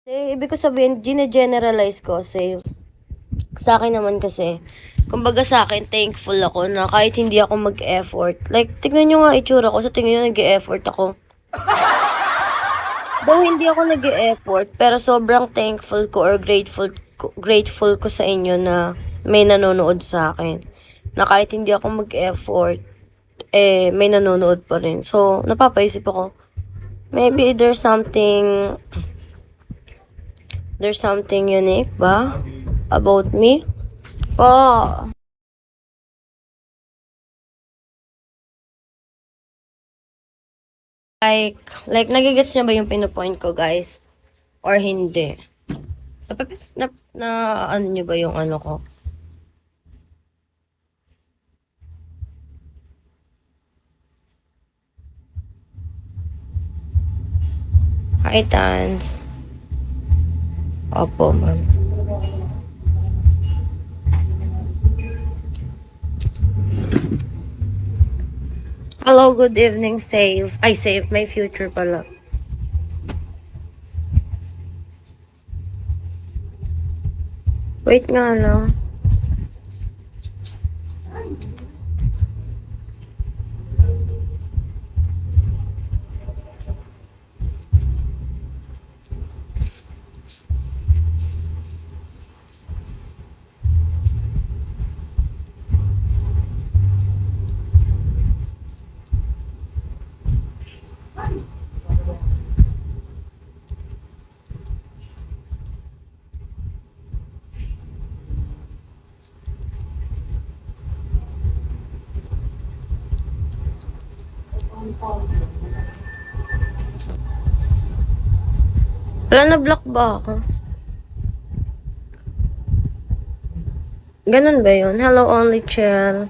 Ibig ko sabihin, gine-generalize ko, save. Sa akin naman kasi, kumbaga sa akin, thankful ako na kahit hindi ako mag-effort. Like, tignan nyo nga itsura ko, sa tingin nyo nag-e-effort ako. Though hindi ako nag-e-effort, pero sobrang thankful ko or grateful ko sa inyo na may nanonood sa akin. Na kahit hindi ako mag-effort, may nanonood pa rin. So, napapaisip ako, maybe there's something unique ba about me? Oh, like, nagigets niya ba yung pinupoint ko, guys? Or hindi? Ano niyo ba yung ano ko? Hi, Tans. Opo, ma'am. Hello, good evening, Save. Ay, Save, my future pala. Wait nga lang. Wala, na-block ba ako? Ganun ba yun? Hello, only chill.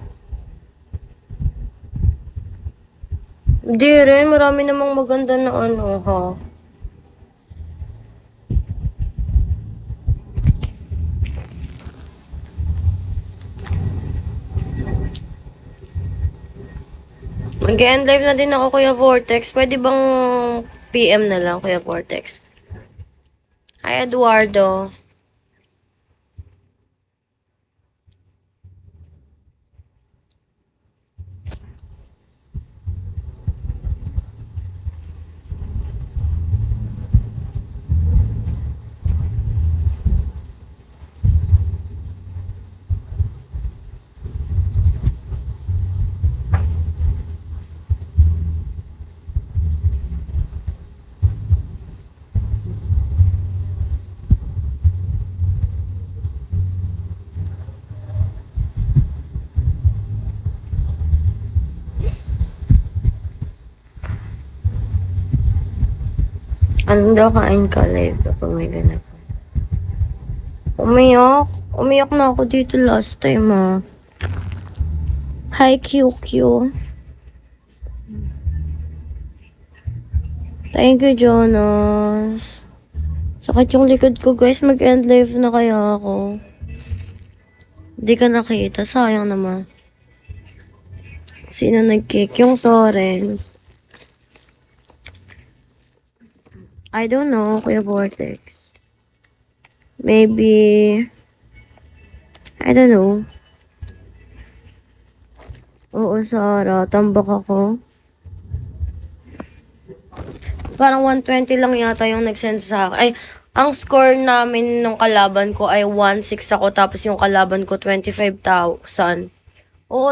Di rin, marami namang maganda na ano, ha? Mag-end live na din ako, Kuya Vortex. Pwede bang PM na lang, Kuya Vortex? Hi, Eduardo. Ano daw kain ka live kapag may ganap? Umiyak. Umiyak na ako dito last time, ah. Hi, QQ. Thank you, Jonas. Sakit yung likod ko, guys. Mag-end live na kaya ako. Hindi ka nakita. Sayang naman. Sino nag-kick? Yung Torrens. I don't know, Kuya Vortex. Maybe... I don't know. Oo, Sarah. Tambak ako. Parang 120 lang yata yung nag-send sa akin. Ay, ang score namin nung kalaban ko ay 1-6 ako. Tapos yung kalaban ko 25,000. Oo,